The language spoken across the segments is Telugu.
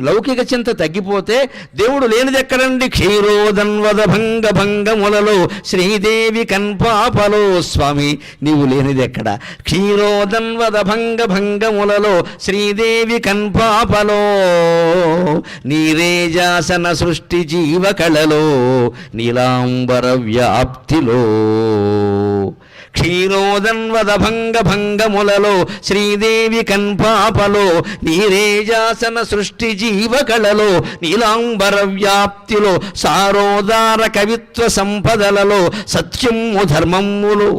లౌకిక చింత తగ్గిపోతే దేవుడు లేనిది ఎక్కడండి? క్షీరోదన్వద భంగ భంగములలో శ్రీదేవి కన్పాపలో స్వామి నీవు లేనిది ఎక్కడ? క్షీరోదన్వద భంగ భంగములలో శ్రీదేవి కన్పాపలో నీరేజాసన సృష్టి జీవకళలో నీలాంబర వ్యాప్తిలో క్షీరోదన్వద భంగ భంగములలో శ్రీదేవి కన్పాపలో నీరేజాసన సృష్టి జీవకళలో నీలాంబర వ్యాప్తిలో సారోదార కవిత్వ సంపదలలో సత్యము ధర్మములో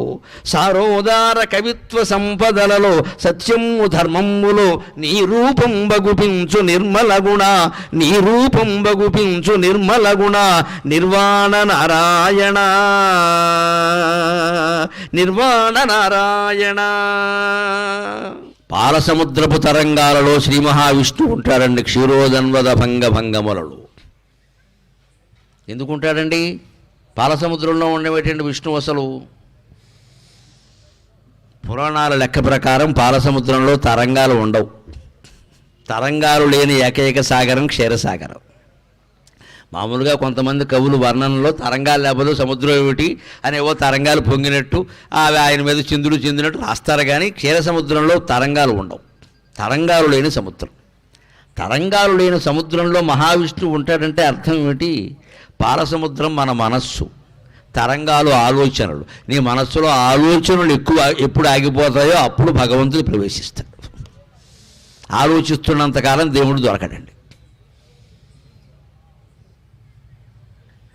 సారోదార కవిత్వ సంపదలలో సత్యము ధర్మములో నీ రూపం బగుపించు నిర్మల గుణ నీ రూపం బగుపించు నిర్మల గుణ నిర్వాణ నారాయణ నిర్వాణ నారాయణ. పాలసముద్రపు తరంగాలలో శ్రీ మహావిష్ణువు ఉంటాడండి. క్షీరోదన్వద భంగ భంగములలో ఎందుకు ఉంటాడండి? పాలసముద్రంలో ఉండేటండి విష్ణువు అసలు పురాణాల లెక్క ప్రకారం పాలసముద్రంలో తరంగాలు ఉండవు. తరంగాలు లేని ఏకైక సాగరం క్షీరసాగరం. మామూలుగా కొంతమంది కవులు వర్ణనలో తరంగాలు లేకపోతే సముద్రం ఏమిటి అనేవో తరంగాలు పొంగినట్టు ఆయన మీద చిందులు చిందినట్టు రాస్తారు. కానీ క్షీర సముద్రంలో తరంగాలు ఉండవు. తరంగాలు లేని సముద్రం. తరంగాలు లేని సముద్రంలో మహావిష్ణువు ఉంటాడంటే అర్థం ఏమిటి? పాలసముద్రం మన మనస్సు, తరంగాలు ఆలోచనలు. నీ మనస్సులో ఆలోచనలు ఎప్పుడు ఆగిపోతాయో అప్పుడు భగవంతుడు ప్రవేశిస్తాడు. ఆలోచిస్తున్నంతకాలం దేవుడు దొరకడండి.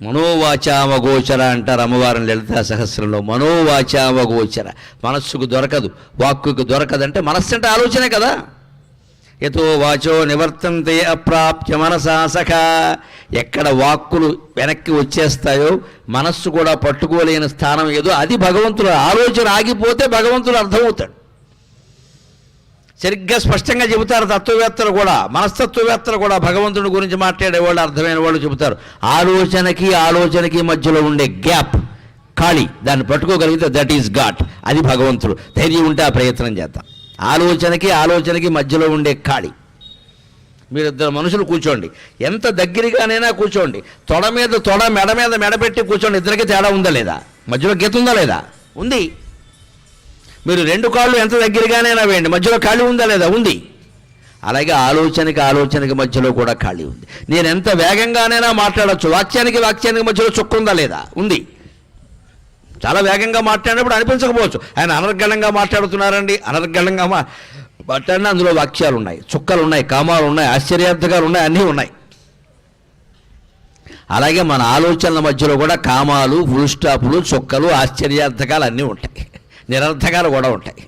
మనోవాచామగోచర అంటారు అమ్మవారిని లలితా సహస్రంలో. మనోవాచామగోచర, మనస్సుకు దొరకదు, వాక్కుకు దొరకదంటే మనస్సు అంటే ఆలోచనే కదా. యతో వాచో నివర్తంతే అప్రాప్య మనసా సఖ. ఎక్కడ వాక్కులు వెనక్కి వచ్చేస్తాయో మనస్సు కూడా పట్టుకోలేని స్థానం ఏదో అది భగవంతుడు. ఆలోచన ఆగిపోతే భగవంతుడు అర్థమవుతాడు. సరిగ్గా స్పష్టంగా చెబుతారు తత్వవేత్తలు కూడా, మనస్తత్వవేత్తలు కూడా. భగవంతుడి గురించి మాట్లాడేవాళ్ళు, అర్థమైన వాళ్ళు చెబుతారు ఆలోచనకి మధ్యలో ఉండే గ్యాప్, ఖాళీ, దాన్ని పట్టుకోగలిగితే దట్ ఈజ్ గాడ్, అది భగవంతుడు. ధైర్యం ఉంటే ఆ ప్రయత్నం చేద్దాం. ఆలోచనకి మధ్యలో ఉండే ఖాళీ. మీరు ఇద్దరు మనుషులు కూర్చోండి, ఎంత దగ్గరగానైనా కూర్చోండి, తొడ మీద తొడ, మెడ మీద మెడ పెట్టి కూర్చోండి. ఇద్దరికి తేడా ఉందా లేదా? మధ్యలో గీత ఉందా లేదా? ఉంది. మీరు రెండు కాళ్ళు ఎంత దగ్గరగానైనా వేయండి, మధ్యలో ఖాళీ ఉందా లేదా? ఉంది. అలాగే ఆలోచనకి మధ్యలో కూడా ఖాళీ ఉంది. నేను ఎంత వేగంగానైనా మాట్లాడచ్చు, వాక్యానికి మధ్యలో చుక్క ఉందా లేదా? ఉంది. చాలా వేగంగా మాట్లాడినప్పుడు అనిపించకపోవచ్చు, ఆయన అనర్గళంగా మాట్లాడుతున్నారండి. అనర్గళంగా మాట్లాడినా అందులో వాక్యాలు ఉన్నాయి, చుక్కలు ఉన్నాయి, కామాలు ఉన్నాయి, ఆశ్చర్యార్థకాలు ఉన్నాయి, అన్నీ ఉన్నాయి. అలాగే మన ఆలోచనల మధ్యలో కూడా కామాలు, ఫుల్ స్టాపులు, చుక్కలు, ఆశ్చర్యార్థకాలు అన్నీ ఉంటాయి, నిరర్థకాలు కూడా ఉంటాయి.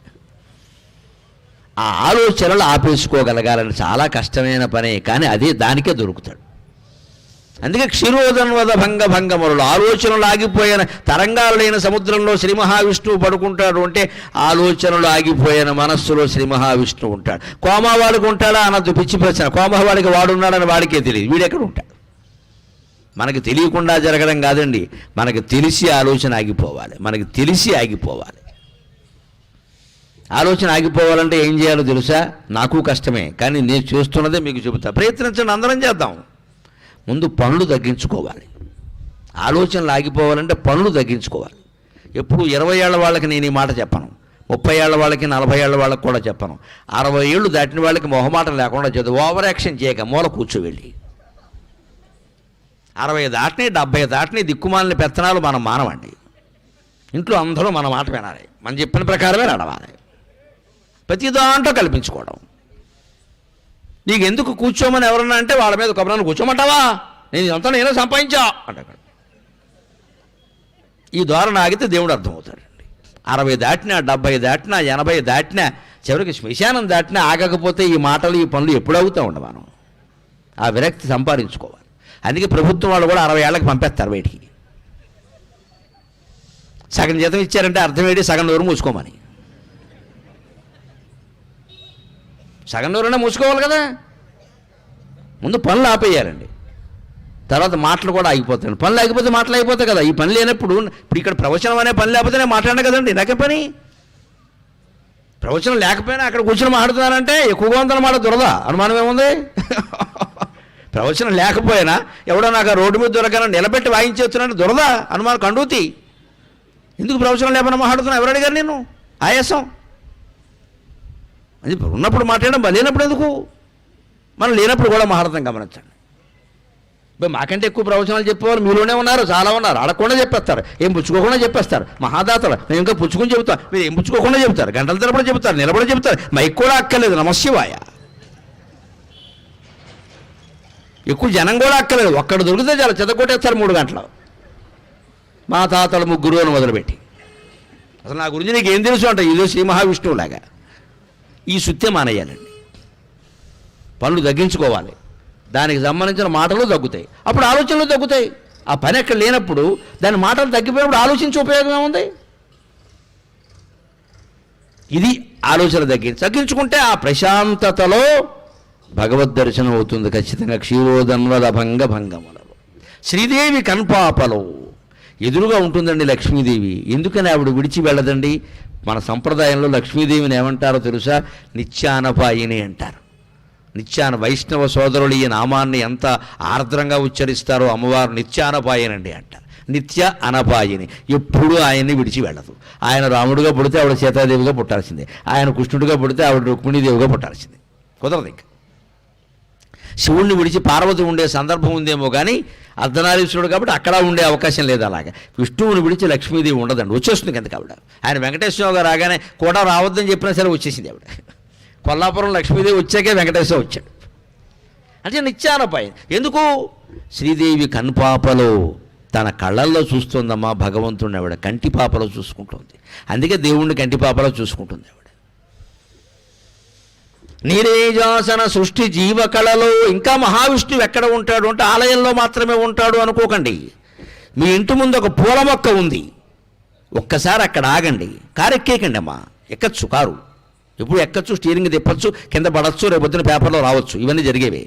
ఆ ఆలోచనలు ఆపేసుకోగలగాలని చాలా కష్టమైన పనే, కానీ అది దానికే దొరుకుతాడు. అందుకే క్షీరోదన్వద భంగములు, ఆలోచనలు ఆగిపోయిన తరంగాలు లేని సముద్రంలో శ్రీ మహావిష్ణువు పడుకుంటాడు. అంటే ఆలోచనలు ఆగిపోయిన మనస్సులో శ్రీ మహావిష్ణువు ఉంటాడు. కోమావాడికి ఉంటాడా అన్నది పిచ్చి ప్రశ్న. కోమావాడికి వాడున్నాడని వాడికే తెలియదు, వీడెక్కడ ఉంటాడు. మనకి తెలియకుండా జరగడం కాదండి, మనకి తెలిసి ఆలోచన ఆగిపోవాలి. ఆలోచన ఆగిపోవాలంటే ఏం చేయాలో తెలుసా? నాకు కష్టమే, కానీ నేను చేస్తున్నదే మీకు చెబుతా. ప్రయత్నించండి, అందరం చేద్దాం. ముందు పనులు తగ్గించుకోవాలి. ఆలోచనలు ఆగిపోవాలంటే పనులు తగ్గించుకోవాలి. ఎప్పుడు 20 ఏళ్ల వాళ్ళకి నేను ఈ మాట చెప్పను, 30 ఏళ్ల వాళ్ళకి, 40 ఏళ్ల వాళ్ళకి కూడా చెప్పను. 60 ఏళ్ళు దాటిన వాళ్ళకి మొహమాటం లేకుండా చదువు, ఓవర్ యాక్షన్ చేయక మూల కూర్చోవెళ్ళి. 60 దాటిని, 70 దాటిని దిక్కుమాలిన పెత్తనాలు మనం మానవండి. ఇంట్లో అందరూ మన మాట వినాలి, మనం చెప్పిన ప్రకారమే నడవాలి. ప్రతి దాంట్లో కల్పించుకోవడం. నీకు ఎందుకు కూర్చోమని ఎవరన్నా అంటే వాళ్ళ మీద కొబ్బరిని కూర్చోమంటావా, నేను ఇదంతా నేనే సంపాదించా అంటాడు. ఈ ధోరణి ఆగితే దేవుడు అర్థమవుతాడండి. 60 దాటినా, 70 దాటినా, 80 దాటినా, చివరికి శ్మశానం దాటినా ఆగకపోతే ఈ మాటలు, ఈ పనులు ఎప్పుడు అవుతూ ఉండవు. మనం ఆ విరక్తి సంపాదించుకోవాలి. అందుకే ప్రభుత్వం వాళ్ళు కూడా 60 ఏళ్ళకి పంపేస్తారు బయటికి. సగం జీతం ఇచ్చారంటే అర్థం ఏంటి? సగం నోరు మూసుకోమని. సగం నోరునే మూసుకోవాలి కదా. ముందు పనులు ఆపేయాలండి, తర్వాత మాటలు కూడా ఆగిపోతాయి. పనులు ఆగిపోతే మాటలు అయిపోతాయి కదా. ఈ పని లేనప్పుడు, ఇప్పుడు ఇక్కడ ప్రవచనం అనే పని లేకపోతే నేను మాట్లాడినా కదండి, నాకే పని. ప్రవచనం లేకపోయినా అక్కడ కూర్చొని మాట్లాడుతున్నానంటే ఎక్కువగా ఉందన్నమాట, దురద అనుమానం ఏముంది? ప్రవచనం లేకపోయినా ఎవడో నాకు ఆ రోడ్డు మీద దొరకన నిలబెట్టి వాయించేస్తున్నాడు దురద అనుమానం కండూతి. ఎందుకు ప్రవచనం లేకుండా మాట్లాడుతున్నా? ఎవరు అడిగారు నేను? ఆయాసం అది ఉన్నప్పుడు మాట్లాడడం, లేనప్పుడు ఎందుకు? మనం లేనప్పుడు కూడా మాట్లాడతాం, గమనించండి. మాకంటే ఎక్కువ ప్రవచనాలు చెప్పేవారు మీలోనే ఉన్నారు, చాలా ఉన్నారు. అడగకుండా చెప్పేస్తారు, ఏం పుచ్చుకోకుండా చెప్పేస్తారు. మహాదాతలు మేము ఇంకా పుచ్చుకొని చెబుతాం, మీరు ఏం పుచ్చుకోకుండా చెబుతారు, గంటల తరబడి చెబుతారు, నిలబడి చెబుతారు. మైక్ కూడా అక్కర్లేదు, నమశివాయ. ఎక్కువ జనం కూడా అక్కర్లేదు, ఒక్కడు దొరికితే చాలా చెదకొట్టేస్తారు 3 గంటలు. మా తాతలు ముగ్గురు అని మొదలుపెట్టి, అసలు నా గురించి నీకు ఏం తెలుసు అంట, ఇదో శ్రీ మహావిష్ణువులాగా. ఈ సుత్తే మానేయాలండి, పనులు తగ్గించుకోవాలి, దానికి సంబంధించిన మాటలు తగ్గుతాయి, అప్పుడు ఆలోచనలు తగ్గుతాయి. ఆ పని ఎక్కడ లేనప్పుడు దాని మాటలు తగ్గిపోయినప్పుడు ఆలోచించే ఉపయోగం ఏముంది? ఇది ఆలోచన తగ్గించుకుంటే ఆ ప్రశాంతతలో భగవద్ దర్శనం అవుతుంది ఖచ్చితంగా. క్షీరోదన్వద భంగములలో శ్రీదేవి కన్పాపలో ఎదురుగా ఉంటుందండి లక్ష్మీదేవి. ఎందుకని ఆవిడ విడిచి వెళ్ళదండి? మన సంప్రదాయంలో లక్ష్మీదేవిని ఏమంటారో తెలుసా? నిత్యానపాయిని అంటారు. నిత్యాన వైష్ణవ సోదరులు ఈ నామాన్ని ఎంత ఆర్ద్రంగా ఉచ్చరిస్తారో అమ్మవారు నిత్యానపాయనండి అంటారు. నిత్య అనపాయిని, ఎప్పుడూ ఆయన్ని విడిచి వెళ్ళదు. ఆయన రాముడిగా పుడితే ఆవిడ సీతాదేవిగా పుట్టాల్సిందే, ఆయన కృష్ణుడిగా పుడితే ఆవిడ రుక్మిణీదేవిగా పుట్టాల్సిందే. కుదరదు. ఇంకా శివుణ్ణి విడిచి పార్వతి ఉండే సందర్భం ఉందేమో కానీ అర్ధనారీశ్వరుడు కాబట్టి అక్కడ ఉండే అవకాశం లేదు. అలాగే విష్ణువుని విడిచి లక్ష్మీదేవి ఉండదండి, వచ్చేస్తుంది కనుక ఆవిడ. ఆయన వెంకటేశ్వరరావు గారు రాగానే కూడా రావద్దని చెప్పినా సరే వచ్చేసింది ఆవిడ. కొల్లాపురం లక్ష్మీదేవి వచ్చాకే వెంకటేశ్వర వచ్చాడు. అంటే నిత్యానపాయ. ఎందుకు? శ్రీదేవి కన్పాపలో తన కళ్ళల్లో చూస్తుందమ్మా భగవంతుడిని ఆవిడ, కంటిపాపలో చూసుకుంటుంది. అందుకే దేవుణ్ణి కంటిపాపలో చూసుకుంటుంది ఆవిడ. నీరేజాసన సృష్టి జీవకళలో ఇంకా మహావిష్ణువు ఎక్కడ ఉంటాడు అంటే ఆలయంలో మాత్రమే ఉంటాడు అనుకోకండి. మీ ఇంటి ముందు ఒక పూల మొక్క ఉంది, ఒక్కసారి అక్కడ ఆగండి, కారు ఎక్కేయకండి అమ్మా. ఎక్కచ్చు కారు, ఎప్పుడు ఎక్కచ్చు, స్టీరింగ్ తిప్పచ్చు, కింద పడచ్చు, రేపు పొద్దున పేపర్లో రావచ్చు, ఇవన్నీ జరిగేవి,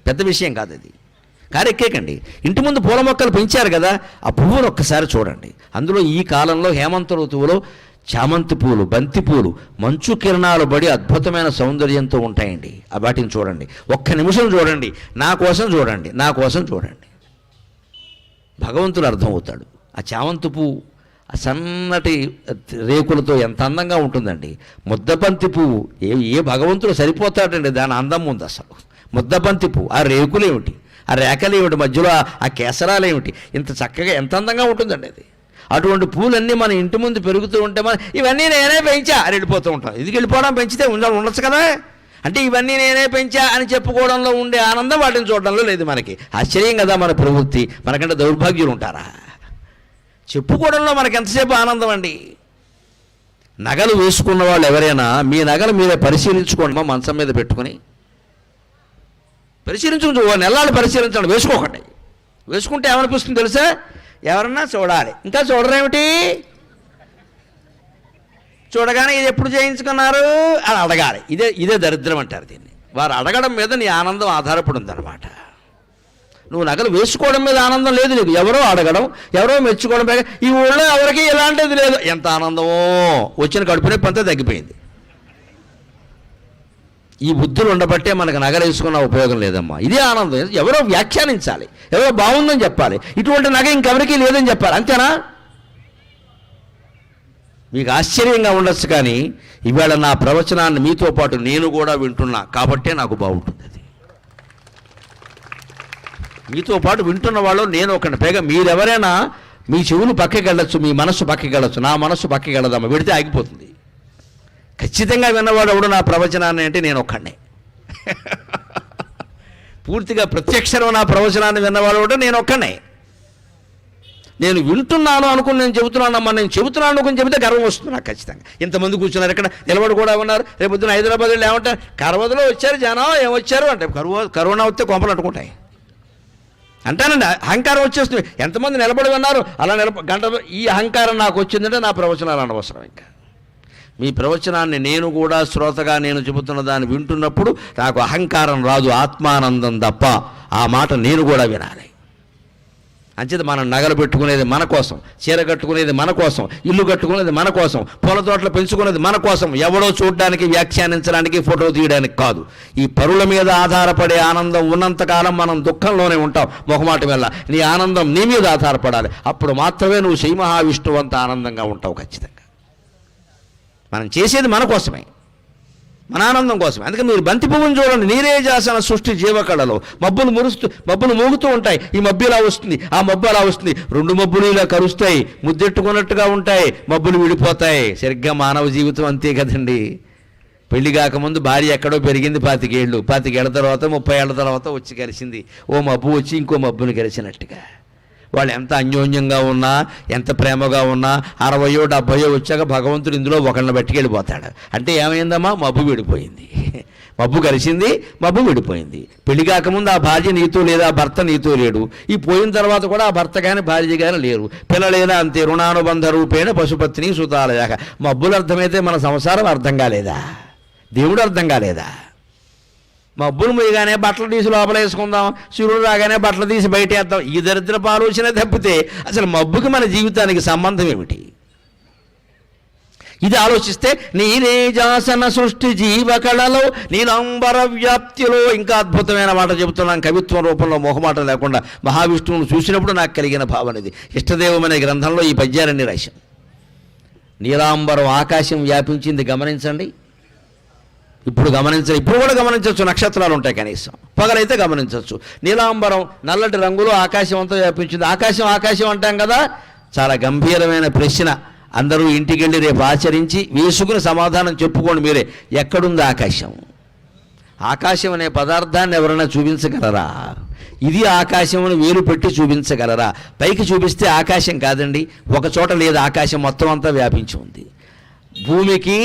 పెద్ద విషయం కాదు అది. కారు ఎక్కేయకండి. ఇంటి ముందు పూల మొక్కలు పెంచారు కదా, ఆ పువ్వును ఒక్కసారి చూడండి. అందులో ఈ కాలంలో హేమంత ఋతువులో చామంతి పూలు, బంతి పూలు మంచు కిరణాలు పడి అద్భుతమైన సౌందర్యంతో ఉంటాయండి. వాటిని చూడండి, ఒక్క నిమిషం చూడండి, నా కోసం చూడండి, నా కోసం చూడండి. భగవంతుడు అర్థమవుతాడు. ఆ చామంతి పువ్వు ఆ సన్నటి రేకులతో ఎంత అందంగా ఉంటుందండి. ముద్దబంతి పువ్వు ఏ భగవంతుడు సరిపోతాడండి దాని అందం ఉంది అసలు. ముద్దబంతి పువ్వు, ఆ రేకులేమిటి, ఆ రేఖలు ఏమిటి, మధ్యలో ఆ కేసరాలు ఏమిటి, ఇంత చక్కగా ఎంత అందంగా ఉంటుందండి అది. అటువంటి పూలన్నీ మన ఇంటి ముందు పెరుగుతూ ఉంటే మనం ఇవన్నీ నేనే పెంచా అని వెళ్ళిపోతూ ఉంటాం. ఇది వెళ్ళిపోవడం, పెంచితే ఉండొచ్చు కదా. అంటే ఇవన్నీ నేనే పెంచా అని చెప్పుకోవడంలో ఉండే ఆనందం వాటిని చూడడంలో లేదు మనకి. ఆశ్చర్యం కదా మన ప్రవృత్తి. మనకంటే దౌర్భాగ్యులు ఉంటారా? చెప్పుకోవడంలో మనకి ఎంతసేపు ఆనందం అండి. నగలు వేసుకున్న వాళ్ళు ఎవరైనా మీ నగలు మీరే పరిశీలించుకోండి, మా మంచం మీద పెట్టుకుని పరిశీలించుకుంటూ నెలలు పరిశీలించండి, వేసుకోకండి. వేసుకుంటే ఏమనిపిస్తుంది తెలుసా? ఎవరన్నా చూడాలి, ఇంకా చూడరేమిటి, చూడగానే ఇది ఎప్పుడు చేయించుకున్నారు అని అడగాలి. ఇదే దరిద్రం అంటారు దీన్ని. వారు అడగడం మీద నీ ఆనందం ఆధారపడి ఉందన్నమాట. నువ్వు నగలు వేసుకోవడం మీద ఆనందం లేదు నీకు, ఎవరో అడగడం, ఎవరో మెచ్చుకోవడం. ఈ ఊళ్ళో ఎవరికి ఇలాంటిది లేదు. ఎంత ఆనందమో, వచ్చిన కడుపు నొప్పి అంతా తగ్గిపోయింది. ఈ బుద్ధులు ఉండబట్టే మనకు నగలు వేసుకున్న ఉపయోగం లేదమ్మా. ఇదే ఆనందం. ఎవరో వ్యాఖ్యానించాలి, ఎవరో బాగుందని చెప్పాలి, ఇటువంటి నగ ఇంకెవరికీ లేదని చెప్పాలి, అంతేనా? మీకు ఆశ్చర్యంగా ఉండొచ్చు కానీ ఇవాళ నా ప్రవచనాన్ని మీతో పాటు నేను కూడా వింటున్నా కాబట్టే నాకు బాగుంటుంది. అది మీతో పాటు వింటున్న వాళ్ళు నేను ఒకటి. పైగా మీరెవరైనా మీ చెవులు పక్కకి వెళ్ళొచ్చు, మీ మనస్సు పక్కకి వెళ్ళొచ్చు, నా మనస్సు పక్కకి వెళ్ళదమ్మా, విడితే ఆగిపోతుంది. ఖచ్చితంగా విన్నవాడు ఎవడు నా ప్రవచనాన్ని అంటే నేను ఒక్కడే. పూర్తిగా ప్రత్యక్షరం నా ప్రవచనాన్ని విన్నవాడు కూడా నేను ఒక్కడే. నేను వింటున్నాను అనుకుని నేను చెబుతున్నానమ్మా, నేను చెబుతున్నాను అనుకుని చెబితే గర్వం వస్తుంది నాకు ఖచ్చితంగా. ఇంతమంది కూర్చున్నారు, ఇక్కడ నిలబడి కూడా ఉన్నారు. రేపు పొద్దున హైదరాబాద్ వెళ్ళి ఏమంటారు, కరవదలో వచ్చారు జనం, ఏమొచ్చారు అంటే కరోనా వస్తే కొంపలు అంటుకుంటాయి అంటానండి. అహంకారం వచ్చేస్తుంది. ఎంతమంది నిలబడి ఉన్నారు, అలా గంట ఈ అహంకారం నాకు వచ్చిందంటే నా ప్రవచనాలు అనవసరం. ఇంకా మీ ప్రవచనాన్ని నేను కూడా శ్రోతగా నేను చెబుతున్న దాన్ని వింటున్నప్పుడు నాకు అహంకారం రాదు, ఆత్మానందం తప్ప. ఆ మాట నేను కూడా వినాలి. అంచేత మనం నగలు పెట్టుకునేది మన కోసం, చీర కట్టుకునేది మన కోసం, ఇల్లు కట్టుకునేది మన కోసం, పూల తోటలు పెంచుకునేది మన కోసం, ఎవడో చూడడానికి, వ్యాఖ్యానించడానికి, ఫోటో తీయడానికి కాదు. ఈ పరుల మీద ఆధారపడే ఆనందం ఉన్నంతకాలం మనం దుఃఖంలోనే ఉంటాం. మొహమాటం వల్ల నీ ఆనందం నీ మీద ఆధారపడాలి. అప్పుడు మాత్రమే నువ్వు శ్రీ మహావిష్ణువు అంత ఆనందంగా ఉంటావు. ఖచ్చితంగా మనం చేసేది మన కోసమే, మన ఆనందం కోసమే. అందుకే మీరు బంతి పువ్వును చూడండి. నీరేజాసన సృష్టి జీవకళలో మబ్బులు మోగుతూ ఉంటాయి. ఈ మబ్బు ఇలా వస్తుంది, ఆ మబ్బు అలా వస్తుంది, రెండు మబ్బులు ఇలా కరుస్తాయి, ముద్దెట్టుకున్నట్టుగా ఉంటాయి, మబ్బులు విడిపోతాయి. సరిగ్గా మానవ జీవితం అంతే కదండి. పెళ్లి కాకముందు భార్య ఎక్కడో పెరిగింది 25 ఏళ్ళు, 25 ఏళ్ల తర్వాత 30 ఏళ్ల తర్వాత వచ్చి కలిసింది. ఓ మబ్బు వచ్చి ఇంకో మబ్బుని కలిసినట్టుగా. వాళ్ళు ఎంత అన్యోన్యంగా ఉన్నా, ఎంత ప్రేమగా ఉన్నా 60 70 వచ్చాక భగవంతుడు ఇందులో ఒకళ్ళని బట్టికెళ్ళిపోతాడు. అంటే ఏమైందమ్మా? మబ్బు విడిపోయింది. మబ్బు కలిసింది, మబ్బు విడిపోయింది. పెళ్లి కాకముందు ఆ భార్య నీతో లేదా ఆ భర్త నీతో లేడు. ఈ పోయిన తర్వాత కూడా ఆ భర్త కానీ భార్య కానీ లేరు. పిల్లలేదా అంతే. రుణానుబంధ రూపేణ పశుపత్ని సుతాలయాక. మబ్బులు అర్థమైతే మన సంసారం అర్థం కాలేదా? దేవుడు అర్థం కాలేదా? మబ్బులు మొయ్యగానే బట్టలు తీసి లోపల వేసుకుందాం, సూర్యుడు రాగానే బట్టలు తీసి బయట వేద్దాం, ఈ దరిద్రపు ఆలోచన తప్పితే అసలు మబ్బుకి మన జీవితానికి సంబంధం ఏమిటి? ఇది ఆలోచిస్తే నీరేజాసన సృష్టి జీవకళలో నీలాంబర వ్యాప్తిలో, ఇంకా అద్భుతమైన మాట చెబుతున్నాను కవిత్వం రూపంలో, మొహమాట లేకుండా. మహావిష్ణువును చూసినప్పుడు నాకు కలిగిన భావన ఇది. ఇష్టదేవం అనే గ్రంథంలో ఈ పద్యాలన్నీ రాశాం. నీలాంబరం ఆకాశం వ్యాపించింది గమనించండి. ఇప్పుడు కూడా గమనించవచ్చు, నక్షత్రాలు ఉంటాయి కనీసం, పగలైతే గమనించవచ్చు. నీలాంబరం నల్లటి రంగులో ఆకాశం అంతా వ్యాపించింది. ఆకాశం అంటాం కదా. చాలా గంభీరమైన ప్రశ్న. అందరూ ఇంటికి వెళ్ళి రేపు ఆచరించి వేసుకుని సమాధానం చెప్పుకోండి మీరే. ఎక్కడుంది ఆకాశం? ఆకాశం అనే పదార్థాన్ని ఎవరైనా చూపించగలరా? ఇది ఆకాశం అని వేలు పెట్టి చూపించగలరా? పైకి చూపిస్తే ఆకాశం కాదండి, ఒక చోట లేదు, ఆకాశం మొత్తం అంతా వ్యాపించి ఉంది. భూమికి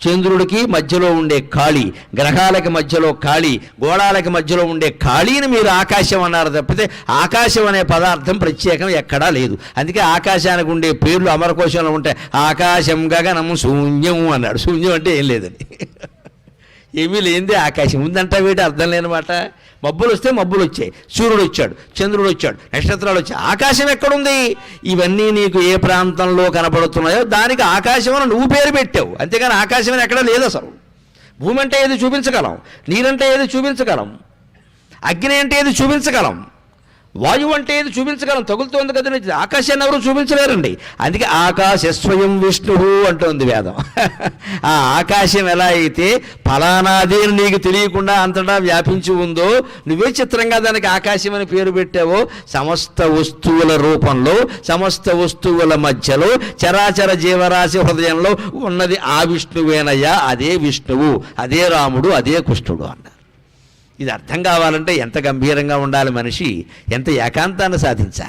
చంద్రుడికి మధ్యలో ఉండే ఖాళీ, గ్రహాలకి మధ్యలో ఖాళీ, గోళాలకి మధ్యలో ఉండే ఖాళీని మీరు ఆకాశం అన్నారు తప్పితే ఆకాశం అనే పదార్థం ప్రత్యేకం ఎక్కడా లేదు. అందుకే ఆకాశానికి ఉండే పేర్లు అమరకోశంలో ఉంటాయి. ఆకాశం గగనం శూన్యం అన్నాడు. శూన్యం అంటే ఏం లేదని, ఏమీ లేనిదే ఆకాశం ఉందంట. వీటి అర్థం లేనమాట. మబ్బులు వస్తే మబ్బులు వచ్చాయి, సూర్యుడు వచ్చాడు, చంద్రుడు వచ్చాడు, నక్షత్రాలు వచ్చాయి. ఆకాశం ఎక్కడుంది? ఇవన్నీ నీకు ఏ ప్రాంతంలో కనపడుతున్నాయో దానికి ఆకాశం అని నువ్వు పేరు పెట్టావు, అంతేగాని ఆకాశం అని ఎక్కడా లేదు అసలు. భూమి అంటే ఏది చూపించగలం, నీరంటే ఏది చూపించగలం, అగ్ని అంటే ఏది చూపించగలం, వాయువు అంటే ఏది చూపించగలం. తగులుతోంది కదా, ఆకాశాన్ని ఎవరు చూపించలేరండి. అందుకే ఆకాశ స్వయం విష్ణువు అంటోంది వేదం. ఆ ఆకాశం ఎలా అయితే ఫలానాది నీకు తెలియకుండా అంతటా వ్యాపించి ఉందో, నువ్వే చిత్రంగా దానికి ఆకాశం అని పేరు పెట్టావో, సమస్త వస్తువుల రూపంలో, సమస్త వస్తువుల మధ్యలో, చరాచర జీవరాశి హృదయంలో ఉన్నది ఆ విష్ణువేనయ్యా. అదే విష్ణువు, అదే రాముడు, అదే కృష్ణుడు అన్నారు. ఇది అర్థం కావాలంటే ఎంత గంభీరంగా ఉండాలి మనిషి, ఎంత ఏకాంతాన్ని సాధించాలి.